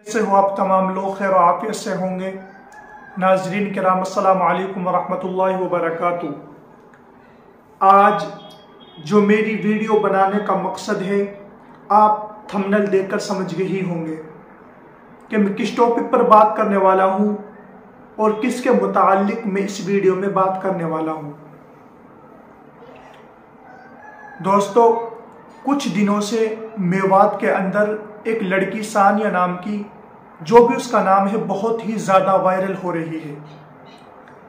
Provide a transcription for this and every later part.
कैसे हो आप तमाम लोग? खैर आफियत से होंगे। नाजरीन किराम, अस्सलाम वालेकुम वरहमतुल्लाहि वबरकातुहू। आज जो मेरी वीडियो बनाने का मकसद है, आप थंबनेल देखकर समझ गए ही होंगे कि मैं किस टॉपिक पर बात करने वाला हूँ और किसके मुताल्लिक मैं इस वीडियो में बात करने वाला हूँ। दोस्तों, कुछ दिनों से मेवात के अंदर एक लड़की सानिया नाम की, जो भी उसका नाम है, बहुत ही ज़्यादा वायरल हो रही है।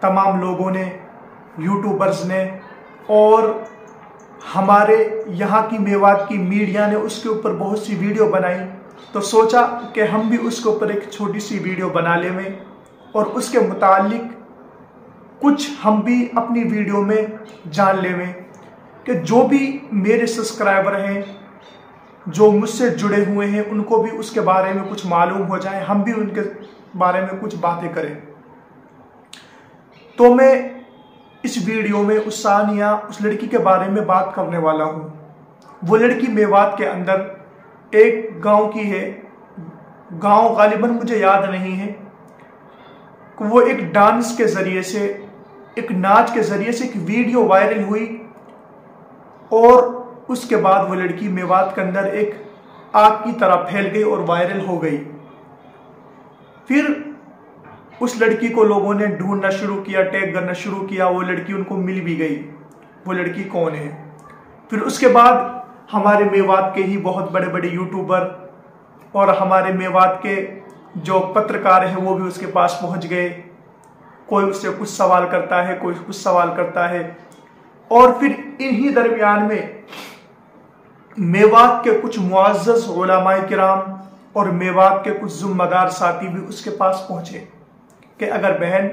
तमाम लोगों ने, यूट्यूबर्स ने और हमारे यहाँ की मेवात की मीडिया ने उसके ऊपर बहुत सी वीडियो बनाई, तो सोचा कि हम भी उसके ऊपर एक छोटी सी वीडियो बना लें और उसके मुतालिक कुछ हम भी अपनी वीडियो में जान लें कि जो भी मेरे सब्सक्राइबर हैं, जो मुझसे जुड़े हुए हैं, उनको भी उसके बारे में कुछ मालूम हो जाए, हम भी उनके बारे में कुछ बातें करें। तो मैं इस वीडियो में उस सानिया, उस लड़की के बारे में बात करने वाला हूँ। वो लड़की मेवात के अंदर एक गांव की है। गांव गालिबन मुझे याद नहीं है। वो एक डांस के ज़रिए से, एक नाच के ज़रिए से एक वीडियो वायरल हुई और उसके बाद वो लड़की मेवात के अंदर एक आग की तरह फैल गई और वायरल हो गई। फिर उस लड़की को लोगों ने ढूंढना शुरू किया, टैग करना शुरू किया। वो लड़की उनको मिल भी गई। वो लड़की कौन है? फिर उसके बाद हमारे मेवात के ही बहुत बड़े बड़े यूट्यूबर और हमारे मेवात के जो पत्रकार हैं, वो भी उसके पास पहुंच गए। कोई उससे कुछ सवाल करता है, कोई कुछ सवाल करता है। और फिर इन्हीं दरमियान में मेवात के कुछ मुअज़्ज़ज़ उलमाए किराम और मेवात के कुछ ज़िम्मेदार साथी भी उसके पास पहुंचे कि अगर बहन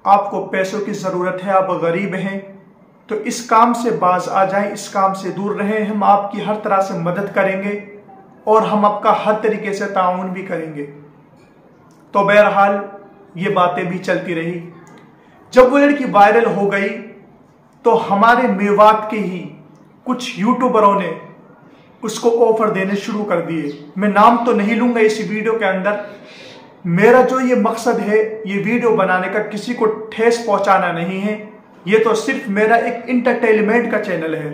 आपको पैसों की ज़रूरत है, आप गरीब हैं, तो इस काम से बाज आ जाएं, इस काम से दूर रहें, हम आपकी हर तरह से मदद करेंगे और हम आपका हर तरीके से ताउन भी करेंगे। तो बहरहाल ये बातें भी चलती रही। जब वो लड़की वायरल हो गई तो हमारे मेवात के ही कुछ यूट्यूबरों ने उसको ऑफर देने शुरू कर दिए। मैं नाम तो नहीं लूंगा इस वीडियो के अंदर। मेरा जो ये मकसद है, ये वीडियो बनाने का, किसी को ठेस पहुंचाना नहीं है। ये तो सिर्फ मेरा एक इंटरटेनमेंट का चैनल है।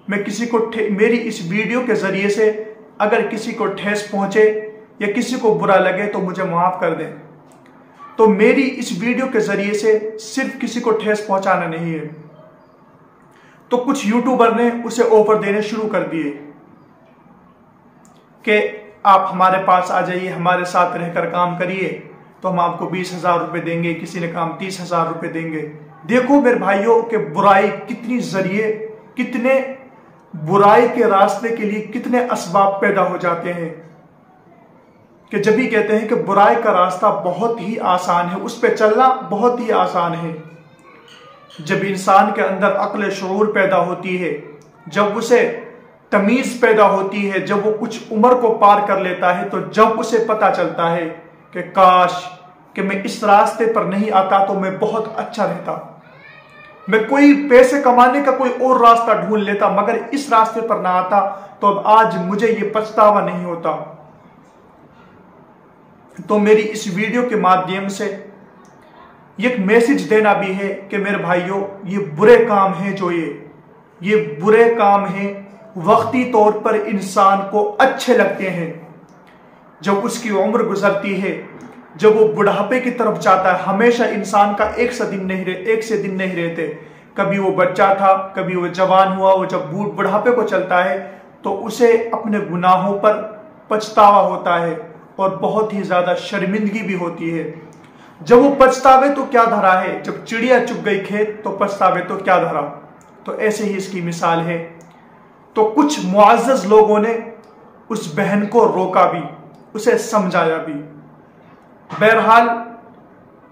मैं किसी को मेरी इस वीडियो के जरिए से अगर किसी को ठेस पहुंचे या किसी को बुरा लगे तो मुझे माफ कर दें। तो मेरी इस वीडियो के जरिए से सिर्फ किसी को ठेस पहुंचाना नहीं है। तो कुछ यूट्यूबर ने उसे ऑफर देने शुरू कर दिए कि आप हमारे पास आ जाइए, हमारे साथ रहकर काम करिए, तो हम आपको 20,000 रुपये देंगे। किसी ने कहा 30,000 रुपये देंगे। देखो मेरे भाइयों के बुराई कितनी जरिए, कितने बुराई के रास्ते के लिए कितने असबाब पैदा हो जाते हैं कि जब भी कहते हैं कि बुराई का रास्ता बहुत ही आसान है, उस पर चलना बहुत ही आसान है। जब इंसान के अंदर अक्ल शऊर पैदा होती है, जब उसे तमीज़ पैदा होती है, जब वो कुछ उम्र को पार कर लेता है, तो जब उसे पता चलता है कि काश कि मैं इस रास्ते पर नहीं आता तो मैं बहुत अच्छा रहता, मैं कोई पैसे कमाने का कोई और रास्ता ढूंढ लेता, मगर इस रास्ते पर ना आता तो अब आज मुझे ये पछतावा नहीं होता। तो मेरी इस वीडियो के माध्यम से एक मैसेज देना भी है कि मेरे भाइयों, ये बुरे काम हैं, जो ये बुरे काम हैं, वक्ती तौर पर इंसान को अच्छे लगते हैं। जब उसकी उम्र गुजरती है, जब वो बुढ़ापे की तरफ जाता है, हमेशा इंसान का एक से दिन नहीं रहते। कभी वो बच्चा था, कभी वो जवान हुआ। वो जब बुढ़ापे को चलता है तो उसे अपने गुनाहों पर पछतावा होता है और बहुत ही ज्यादा शर्मिंदगी भी होती है। जब वो पछतावे तो क्या धरा है, जब चिड़िया चुग गई खेत तो पछतावे तो क्या धरा। तो ऐसे ही इसकी मिसाल है। तो कुछ मुअज़्ज़ज़ लोगों ने उस बहन को रोका भी, उसे समझाया भी। बहरहाल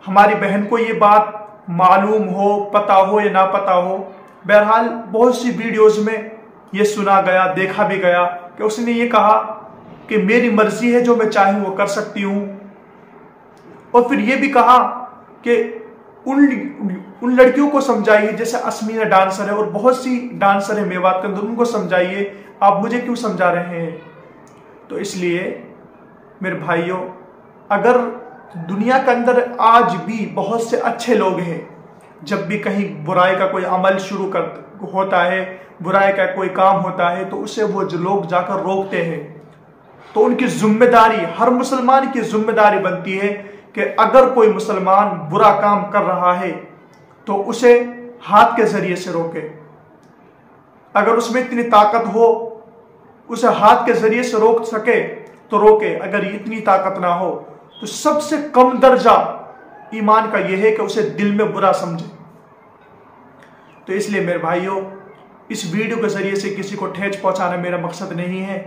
हमारी बहन को ये बात मालूम हो, पता हो या ना पता हो, बहरहाल बहुत सी वीडियोस में ये सुना गया, देखा भी गया कि उसने ये कहा कि मेरी मर्जी है, जो मैं चाहूँ वो कर सकती हूँ। और फिर ये भी कहा कि उन लड़कियों को समझाइए, जैसे अस्मीना डांसर है और बहुत सी डांसर है मेवात के अंदर, उनको समझाइए, आप मुझे क्यों समझा रहे हैं। तो इसलिए मेरे भाइयों, अगर दुनिया के अंदर आज भी बहुत से अच्छे लोग हैं, जब भी कहीं बुराई का कोई अमल शुरू होता है, बुराई का कोई काम होता है, तो उसे वो जो लोग जाकर रोकते हैं। तो उनकी जिम्मेदारी, हर मुसलमान की जिम्मेदारी बनती है कि अगर कोई मुसलमान बुरा काम कर रहा है तो उसे हाथ के जरिए से रोके। अगर उसमें इतनी ताकत हो उसे हाथ के जरिए से रोक सके तो रोके। अगर इतनी ताकत ना हो तो सबसे कम दर्जा ईमान का यह है कि उसे दिल में बुरा समझे। तो इसलिए मेरे भाइयों, इस वीडियो के जरिए से किसी को ठेस पहुंचाना मेरा मकसद नहीं है।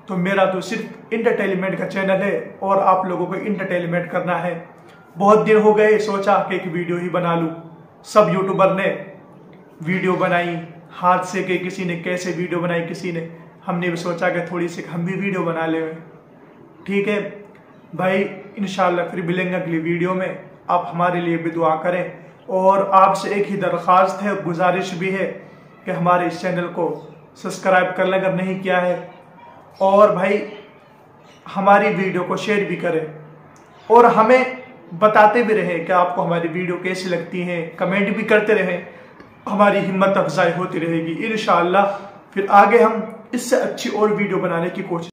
तो मेरा तो सिर्फ इंटरटेनमेंट का चैनल है और आप लोगों को इंटरटेनमेंट करना है। बहुत दिन हो गए, सोचा कि एक वीडियो ही बना लूं। सब यूट्यूबर ने वीडियो बनाई हाथ से, के किसी ने कैसे वीडियो बनाई, किसी ने, हमने भी सोचा कि थोड़ी सी हम भी वीडियो बना ले। ठीक है भाई, इंशाल्लाह फिर मिलेंगे अगली वीडियो में। आप हमारे लिए भी दुआ करें और आपसे एक ही दरख्वास्त है, गुजारिश भी है कि हमारे इस चैनल को सब्सक्राइब कर लें अगर नहीं किया है, और भाई हमारी वीडियो को शेयर भी करें और हमें बताते भी रहें कि आपको हमारी वीडियो कैसी लगती है। कमेंट भी करते रहें, हमारी हिम्मत अफजाई होती रहेगी। इंशाअल्लाह फिर आगे हम इससे अच्छी और वीडियो बनाने की कोशिश